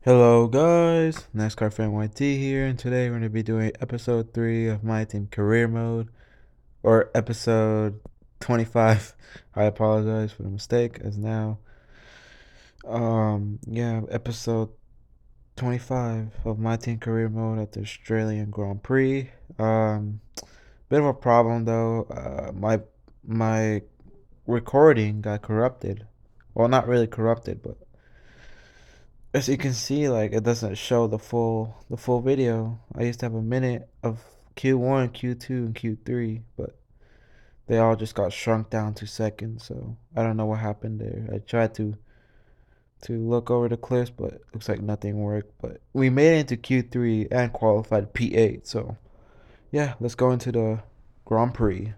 Hello guys, NASCAR fan YT here, and today we're going to be doing episode 3 of my team career mode, or episode 25. I apologize for the mistake, as now, episode 25 of my team career mode at the Australian Grand Prix. Bit of a problem though, my recording got corrupted. Well, not really corrupted, but as you can see, like it doesn't show the full video. I used to have a minute of Q1, Q2, and Q3, but they all just got shrunk down to seconds. So I don't know what happened there. I tried to look over the clips, but it looks like nothing worked. But we made it into Q3 and qualified P8. So yeah, let's go into the Grand Prix.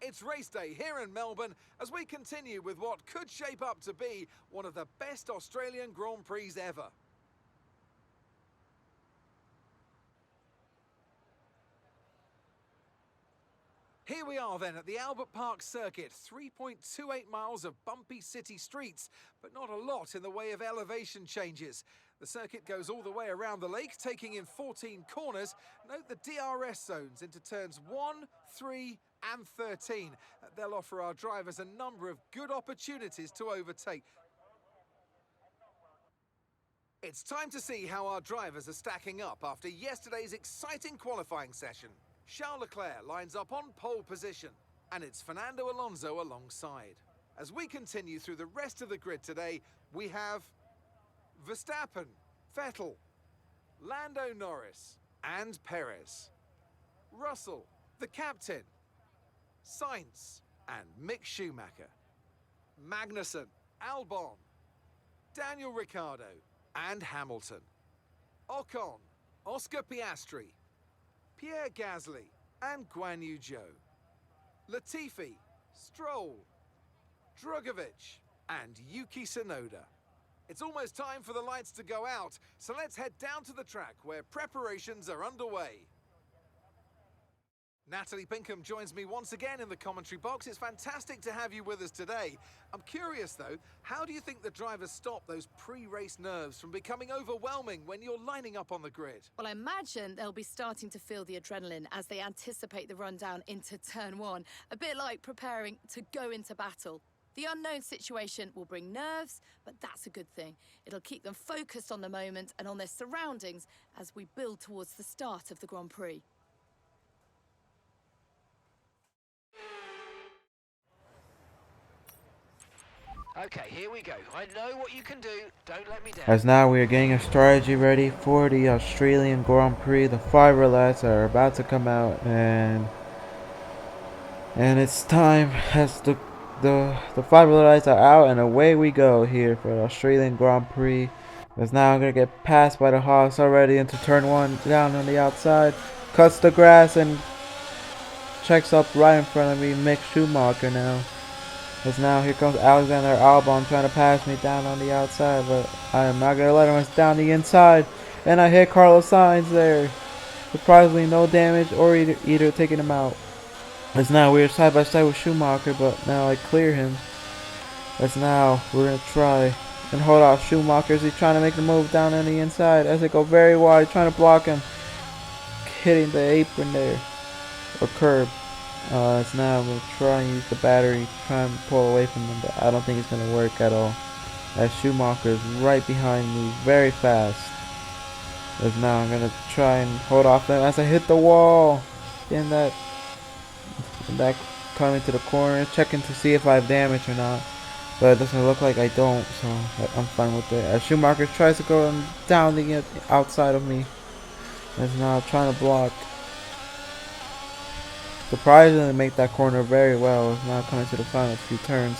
It's race day here in Melbourne as we continue with what could shape up to be one of the best Australian Grand Prix ever. Here we are then at the Albert Park circuit, 3.28 miles of bumpy city streets, but not a lot in the way of elevation changes. The circuit goes all the way around the lake, taking in 14 corners. Note the DRS zones into turns 1, 3 and 13. They'll offer our drivers a number of good opportunities to overtake. It's time to see how our drivers are stacking up after yesterday's exciting qualifying session. Charles Leclerc lines up on pole position, and it's Fernando Alonso alongside. As we continue through the rest of the grid today, we have Verstappen, Vettel, Lando Norris, and Perez. Russell, the captain, Sainz, and Mick Schumacher. Magnussen, Albon, Daniel Ricciardo, and Hamilton. Ocon, Oscar Piastri, Pierre Gasly, and Guan Yu Zhou. Latifi, Stroll, Drugovich, and Yuki Tsunoda. It's almost time for the lights to go out, so let's head down to the track where preparations are underway. Natalie Pinkham joins me once again in the commentary box. It's fantastic to have you with us today. I'm curious though, how do you think the drivers stop those pre-race nerves from becoming overwhelming when you're lining up on the grid? Well, I imagine they'll be starting to feel the adrenaline as they anticipate the rundown into turn one, a bit like preparing to go into battle. The unknown situation will bring nerves, but that's a good thing. It'll keep them focused on the moment and on their surroundings as we build towards the start of the Grand Prix. Okay, here we go. I know what you can do. Don't let me down. As now we are getting a strategy ready for the Australian Grand Prix. The 5 relays are about to come out, and it's time as the 5 relays are out, and away we go here for the Australian Grand Prix. As now I'm gonna get passed by the Haas already into turn 1, down on the outside, cuts the grass and checks up right in front of me, Mick Schumacher now. As now here comes Alexander Albon trying to pass me down on the outside, but I am not gonna let him. It's down the inside, and I hit Carlos Sainz there. Surprisingly, no damage or either taking him out. As now we're side by side with Schumacher, but now I clear him. As now we're gonna try and hold off Schumacher as he's trying to make the move down on the inside. As it go very wide, trying to block him, hitting the apron there or curb. It's now I'm going to try and use the battery, try and pull away from him, but I don't think it's going to work at all. As Schumacher is right behind me, very fast. As now I'm going to try and hold off them as I hit the wall. And that coming to the corner, checking to see if I have damage or not. But it doesn't look like I don't, so I'm fine with it. As Schumacher tries to go down the outside of me. As now trying to block. Surprisingly make that corner very well. It's now coming to the final few turns.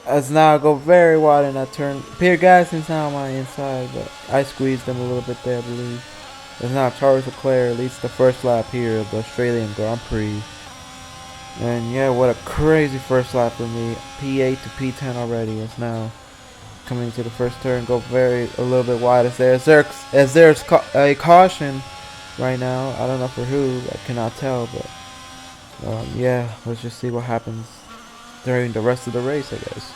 As now I go very wide in that turn. Pierre Gasly's now on my inside, but I squeezed him a little bit there, I believe. As now Charles Leclerc leads the first lap here of the Australian Grand Prix. And yeah, what a crazy first lap for me. P8 to P10 already. As now coming to the first turn, go a little bit wide. As there's a caution right now. I don't know for who, I cannot tell, but yeah, let's just see what happens during the rest of the race, I guess.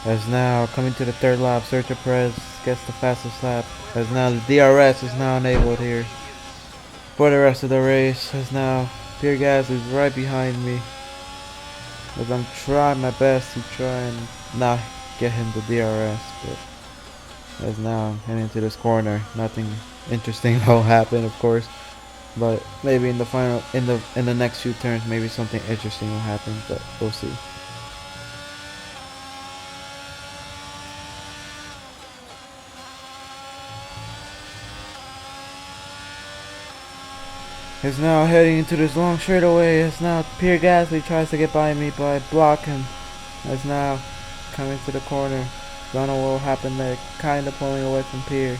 As now coming to the third lap, Sergio Perez gets the fastest lap. As now the DRS is now enabled here for the rest of the race. As now Pierre Gasly is right behind me. As I'm trying my best to try and not get him the DRS, but as now I'm heading into this corner, nothing interesting will happen, of course. But maybe in the final, in the next few turns, maybe something interesting will happen. But we'll see. Is now heading into this long straightaway. As now Pierre Gasly tries to get by me, but I block him. As now coming to the corner, don't know what will happen there. Kind of pulling away from Pierre.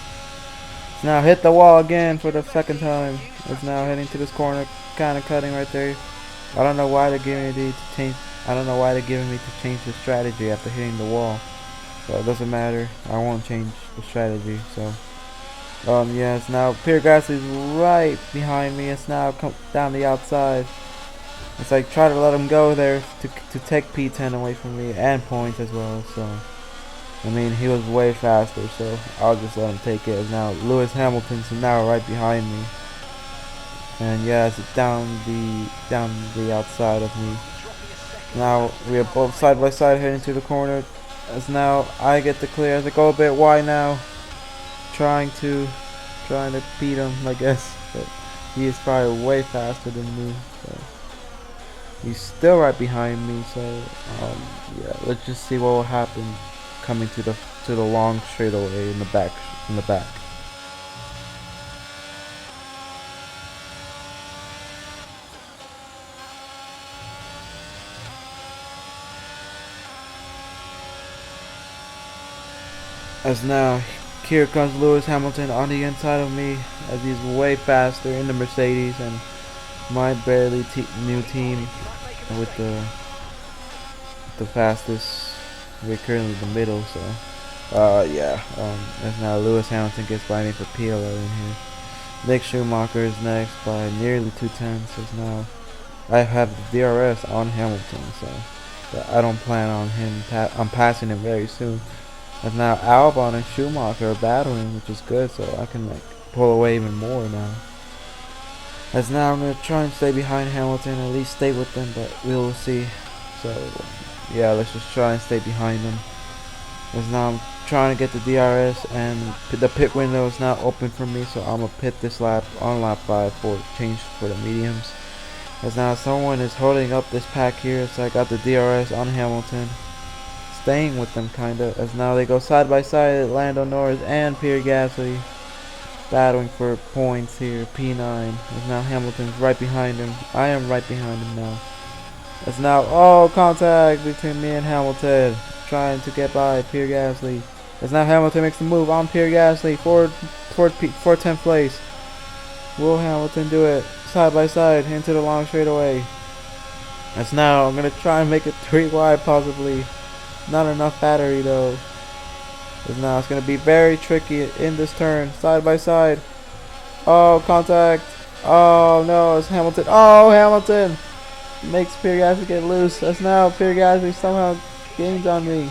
It's now hit the wall again for the second time. It's now heading to this corner, kind of cutting right there. I don't know why they're giving me to change. I don't know why they're giving me to change the strategy after hitting the wall. So it doesn't matter. I won't change the strategy. So. Yes, now Pierre Gasly's right behind me. It's now come down the outside. It's like try to let him go there to take P10 away from me and points as well. So, I mean, he was way faster, so I'll just let him take it. Now Lewis Hamilton's now right behind me, and yes, it's down the outside of me. Now we are both side by side heading to the corner. As now I get the clear as I go a bit wide now. Trying to beat him, I guess, but he is probably way faster than me. So he's still right behind me. So yeah, let's just see what will happen coming to the long straightaway in the back. As now. Here comes Lewis Hamilton on the inside of me as he's way faster in the Mercedes and my barely new team with the fastest. We're currently in the middle, so yeah. As now Lewis Hamilton gets by me for P11 here. Mick Schumacher is next by nearly 2/10. As now I have the DRS on Hamilton, so but I don't plan on him. I'm passing him very soon. As now Albon and Schumacher are battling, which is good, so I can like pull away even more now. As now I'm gonna try and stay behind Hamilton, at least stay with them, but we will see. So yeah, let's just try and stay behind them. As now I'm trying to get the DRS, and the pit window is now open for me, so I'm gonna pit this lap on lap 5 for change for the mediums. As now someone is holding up this pack here, so I got the DRS on Hamilton. Staying with them kinda, as now they go side by side, Lando Norris and Pierre Gasly battling for points here, P9. As now Hamilton's right behind him. I am right behind him now. As now, oh, contact between me and Hamilton, trying to get by Pierre Gasly. As now Hamilton makes the move on Pierre Gasly for 10th place. Will Hamilton do it side by side into the long straightaway? As now I'm gonna try and make it 3 wide possibly. Not enough battery though. As now it's gonna be very tricky in this turn, side by side. Oh, contact. Oh no, it's Hamilton. Oh, Hamilton makes Pierre Gasly get loose. As now Pierre Gasly somehow gains on me.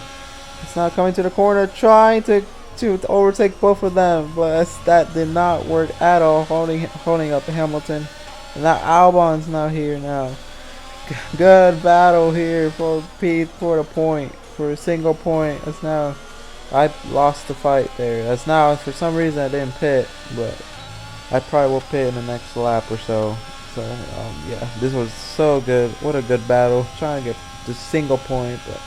It's now coming to the corner, trying to overtake both of them, but that did not work at all. Holding up Hamilton. And now Albon's now here now. Good battle here for the point. For a single point. That's now I lost the fight there. That's now for some reason I didn't pit, but I probably will pit in the next lap or so. So yeah, this was so good. What a good battle. Trying to get the single point, but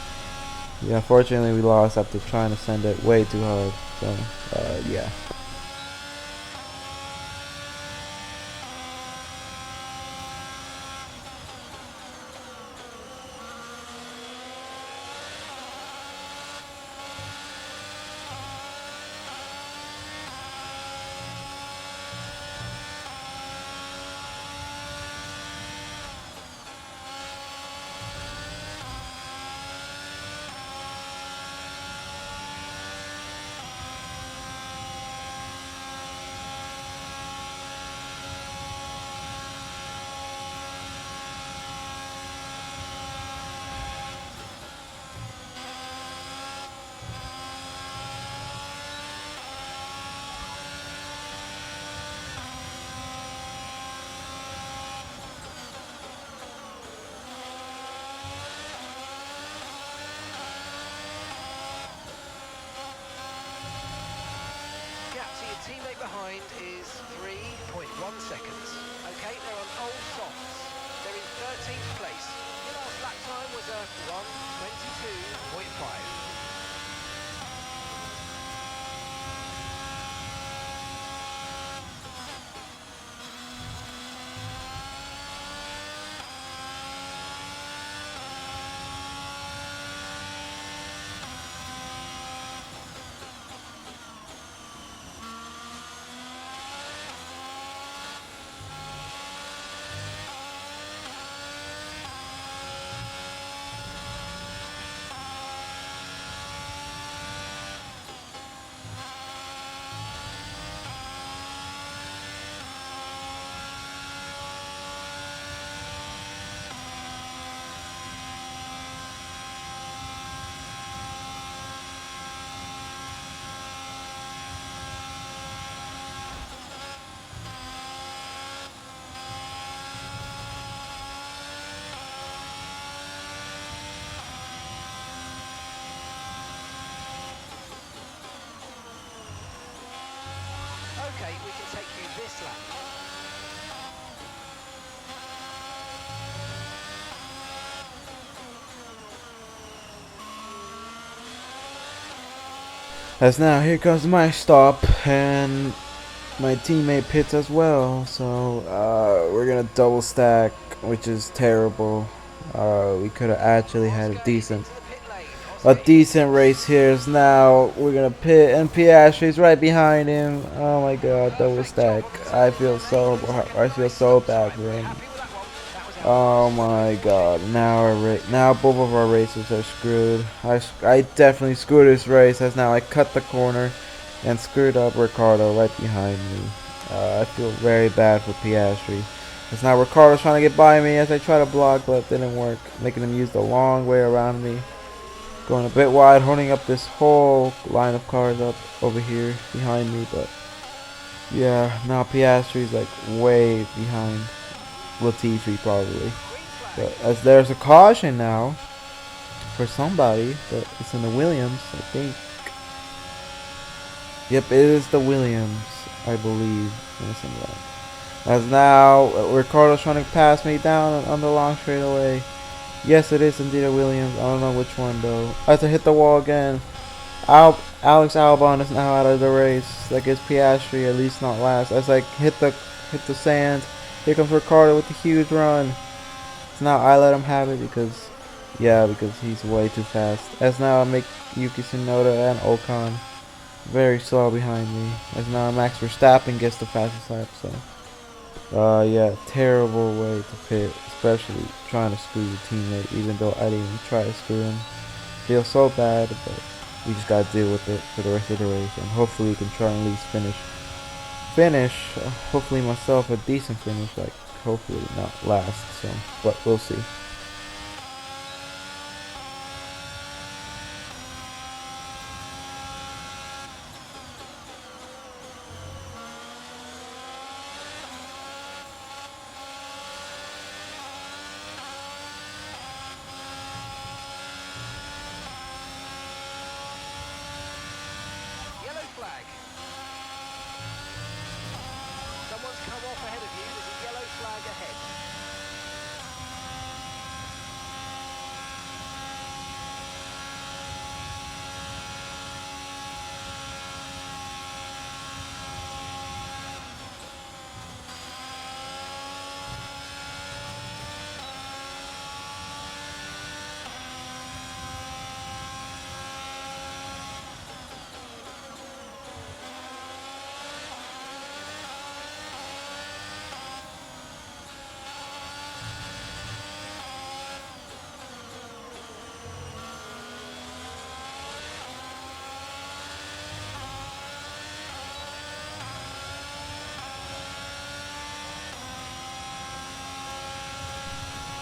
yeah, unfortunately we lost after trying to send it way too hard. So yeah. behind is 3.1 seconds. Okay, they're on old softs. They're in 13th place. Your last lap time was a 1:22.5. Okay, we can take you this lap. As now here comes my stop, and my teammate pits as well. So we're gonna double stack, which is terrible. We could have actually had Oscar a is decent into the pit lane. a Oscar decent race here. Is now we're gonna pit, and Piastri's right behind him. Oh my God, double perfect job stack. on the I turn. feel so I feel so bad for him. Happy with that one? That was Oh my God! Now both of our races are screwed. I definitely screwed this race, as now I cut the corner and screwed up Ricardo right behind me. I feel very bad for Piastri, as now Ricardo's trying to get by me as I try to block, but it didn't work, making him use the long way around me, going a bit wide, holding up this whole line of cars up over here behind me. But yeah, now Piastri's like way behind Latifi probably. green flag. But as there's a caution now for somebody, but it's in the Williams, I think. Yep, it is the Williams, I believe. As now Ricardo's trying to pass me down on the long straightaway. Yes, it is indeed a Williams. I don't know which one though. As I hit the wall again, Alex Albon is now out of the race. That gets Piastri at least not last. As I hit the sand, here comes Ricardo with a huge run. So now I let him have it because he's way too fast. As now I make Yuki Tsunoda and Ocon very slow behind me. As now Max Verstappen gets the fastest lap. So, yeah, terrible way to pit, especially trying to screw your teammate, even though I didn't even try to screw him. Feel so bad, but we just gotta deal with it for the rest of the race, and hopefully we can try and at least finish. Hopefully myself a decent finish, like hopefully not last. So, but we'll see. Yellow flag. Someone's come off ahead of you. There's a yellow flag ahead.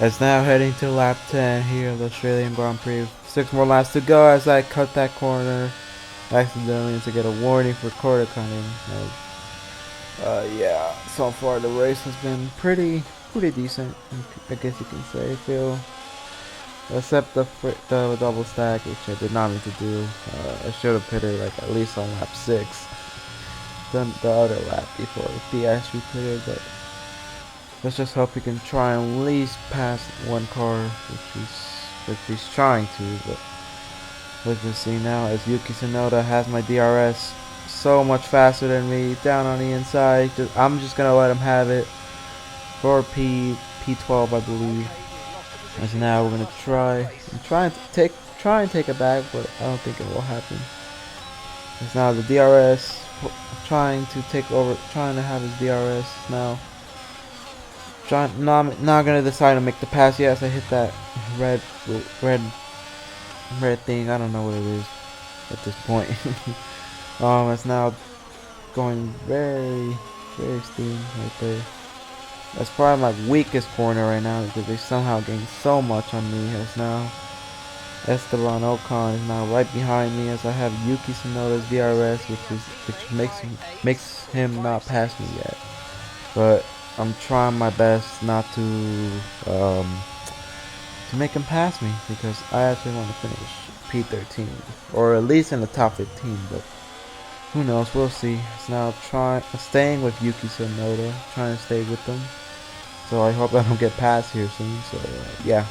It's now heading to lap 10 here of the Australian Grand Prix. 6 more laps to go as I cut that corner accidentally to get a warning for quarter cutting. Yeah, so far the race has been pretty decent, I guess you can say. I feel, except the double stack, which I did not mean to do. I should have pitted like at least on lap 6. done the other lap before the actually cleared, but let's just hope he can try and at least pass one car, which he's trying to. But let's just see now as Yuki Tsunoda has my DRS so much faster than me down on the inside. I'm just gonna let him have it for P12, I believe. As now we're gonna try and take it back, but I don't think it will happen. As now the DRS trying to have his DRS now. Not gonna decide to make the pass. Yes, I hit that red thing. I don't know what it is at this point. It's now going very steam right there. That's probably my weakest corner right now because they somehow gained so much on me. As now Esteban Ocon is now right behind me as I have Yuki Tsunoda's DRS, which makes him not pass me yet. But I'm trying my best not to make him pass me because I actually want to finish P13 or at least in the top 15. But who knows? We'll see. It's now staying with Yuki Tsunoda, trying to stay with them. So I hope I don't get past here soon. So yeah.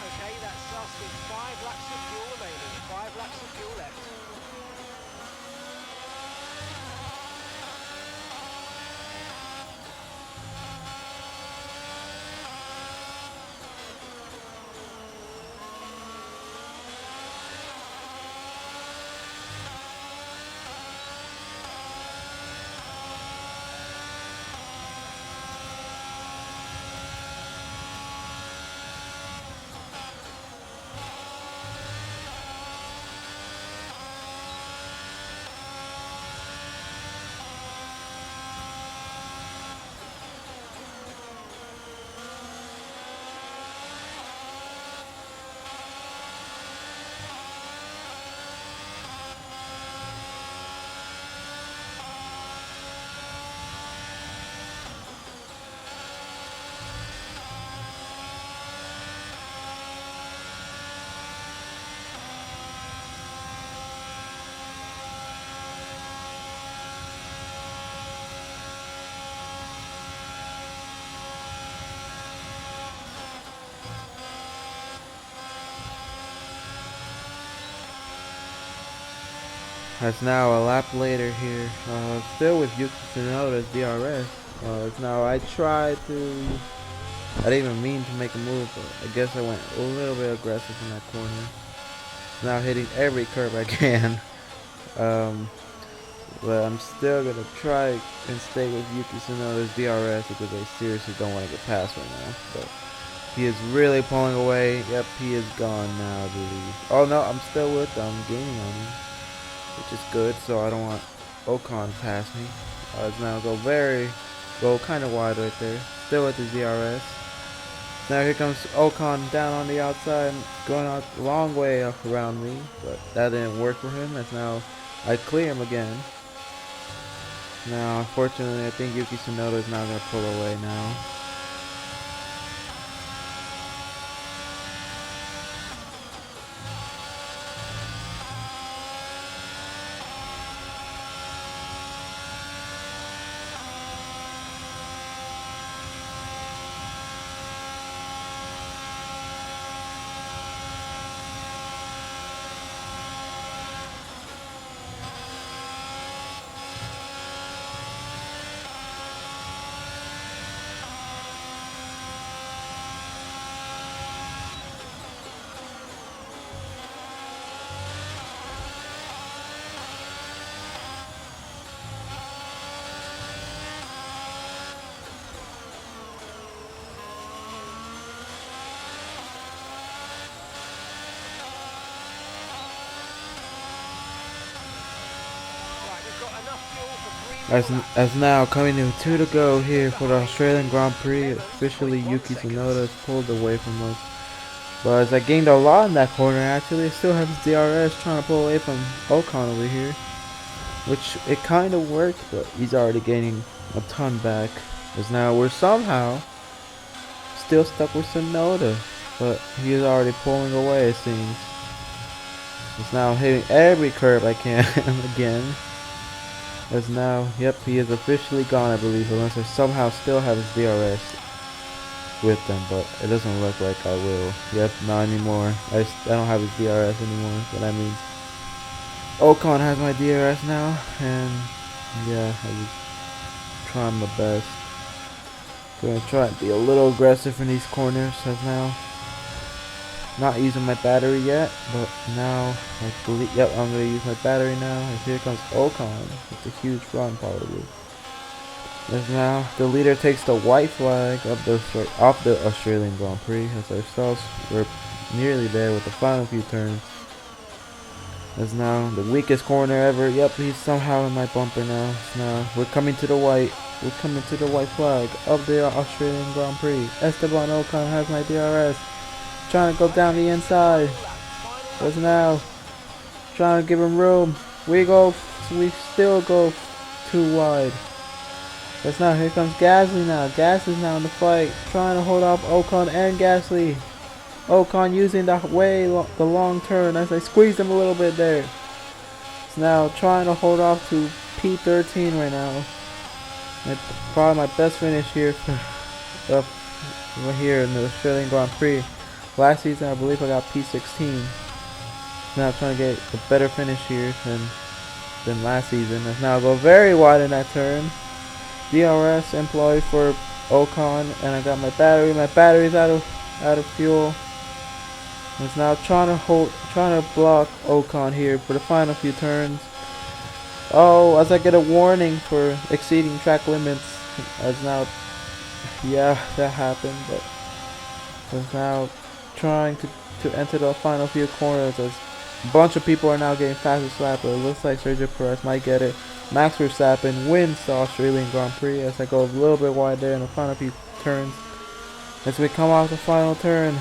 Okay, that's us with 5 laps of fuel remaining. 5 laps of fuel left. That's now a lap later here. Still with Yuki Tsunoda's DRS. It's now I didn't even mean to make a move, but I guess I went a little bit aggressive in that corner. Now hitting every curve I can. But I'm still gonna try and stay with Yuki Tsunoda's DRS because I seriously don't want to get past right now. But he is really pulling away. Yep, he is gone now, I believe. Oh no, I'm still with them, gaining on him, which is good. So I don't want Ocon to pass me. It's now go kind of wide right there. Still with the DRS. Now here comes Ocon down on the outside, going out a long way around me, but that didn't work for him. As now I clear him again. Now, unfortunately, I think Yuki Tsunoda is not going to pull away now. As now coming to 2 to go here for the Australian Grand Prix. Officially Yuki Tsunoda has pulled away from us. But as I gained a lot in that corner, actually, I still have his DRS trying to pull away from Ocon over here. Which it kind of worked, but he's already gaining a ton back. As now we're somehow still stuck with Tsunoda. But he is already pulling away, it seems. He's now hitting every curve I can again. As now, yep, he is officially gone, I believe, unless I somehow still have his DRS with them, but it doesn't look like I will. Yep, not anymore. I don't have his DRS anymore, so that means Ocon has my DRS now, and yeah, I just trying my best. Gonna try and be a little aggressive in these corners, as now not using my battery yet, but now I believe, yep, I'm gonna use my battery now. And here comes Ocon. It's a huge run, probably. As now the leader takes the white flag off the Australian Grand Prix. As ourselves, we're nearly there with the final few turns. As now the weakest corner ever. Yep, he's somehow in my bumper now. So now we're coming to the white. We're coming to the white flag of the Australian Grand Prix. Esteban Ocon has my DRS. Trying to go down the inside. As now trying to give him room. We still go too wide. As now here comes Gasly now. Gasly's now in the fight, trying to hold off Ocon and Gasly. Ocon using the long turn as I squeezed him a little bit there. It's now trying to hold off to P13 right now. Probably my best finish here here in the Australian Grand Prix. Last season I believe I got P16. Now trying to get a better finish here than last season. As now I go very wide in that turn. DRS employed for Ocon, and I got my battery. My battery's out of fuel. It's now trying to block Ocon here for the final few turns. Oh, as I get a warning for exceeding track limits. As now, yeah, that happened. But it's now trying to enter the final few corners as a bunch of people are now getting fastest lap. But it looks like Sergio Perez might get it. Max Verstappen wins the Australian Grand Prix as I go a little bit wide there in the final few turns. As we come off the final turn,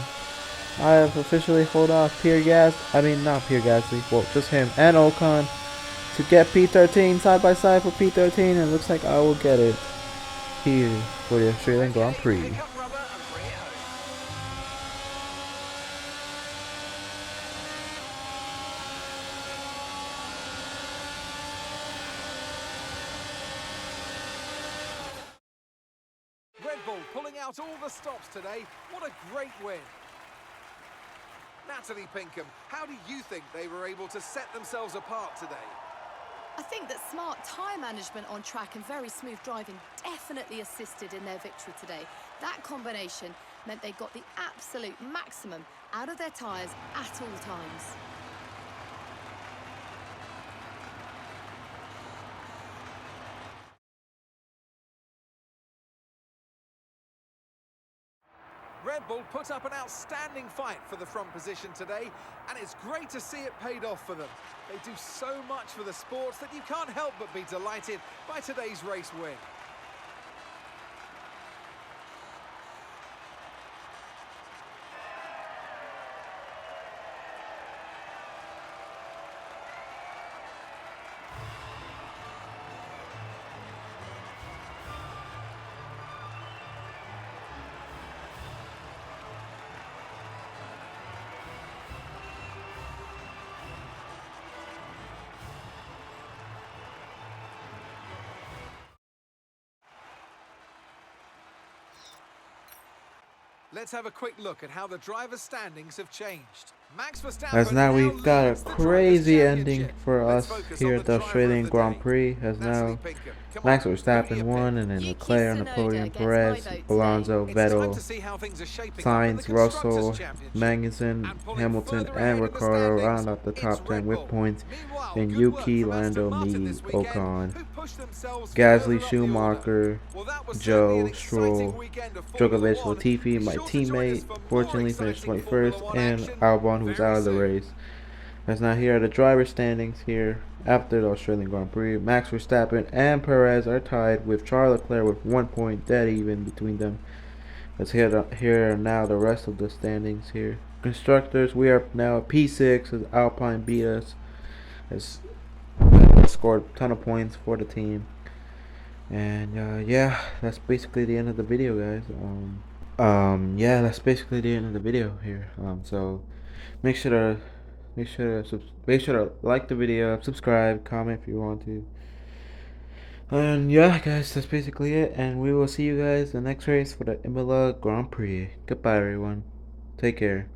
I have officially hold off not Pierre Gasly, well, just him and Ocon to get P13 side by side for P13, and it looks like I will get it here for the Australian Grand Prix. Red Bull pulling out all the stops today. What a great win. Natalie Pinkham, how do you think they were able to set themselves apart today? I think that smart tyre management on track and very smooth driving definitely assisted in their victory today. That combination meant they got the absolute maximum out of their tyres at all times. Red Bull put up an outstanding fight for the front position today, and it's great to see it paid off for them. They do so much for the sports that you can't help but be delighted by today's race win. Let's have a quick look at how the drivers' standings have changed. Max Verstappen As now now we've got a leads the crazy Drivers' ending Championship. for Let's us focus here on at the driver of Australian the Grand day. Prix. As Natalie now Pinkham, come Max on, who do Verstappen you won, pick? and then Yuki Leclerc on the Tsunoda podium, gets my Perez, vote today. Alonso, It's time Vettel, to see how things are shaping up in Sainz, the Russell, Constructors' Championship. Magnussen, And pulling Hamilton, further ahead and in the Ricciardo standings, round out the it's top 10 Red with Bull. points. Meanwhile, Then good work Yuki, from Aston Lando, Martin me, this weekend, Ocon, who pushed themselves Gasly, further up the order. Schumacher, Well, that was certainly an Joe, exciting Stroll, weekend of Formula Djokovic, One. Latifi, Be my sure to join us teammate, for more fortunately finished exciting Formula 21st, One and action Albon, who's very out of the soon. race. As now here are the driver standings here after the Australian Grand Prix. Max Verstappen and Perez are tied with Charles Leclerc with 1 point, dead even between them. Let's here now the rest of the standings here. Constructors, we are now at P6 as Alpine beat us. Has scored a ton of points for the team. And yeah, that's basically the end of the video, guys. Yeah, that's basically the end of the video here. So make sure to like the video, subscribe, comment if you want to. And yeah, guys, that's basically it. And we will see you guys in the next race for the Imola Grand Prix. Goodbye, everyone. Take care.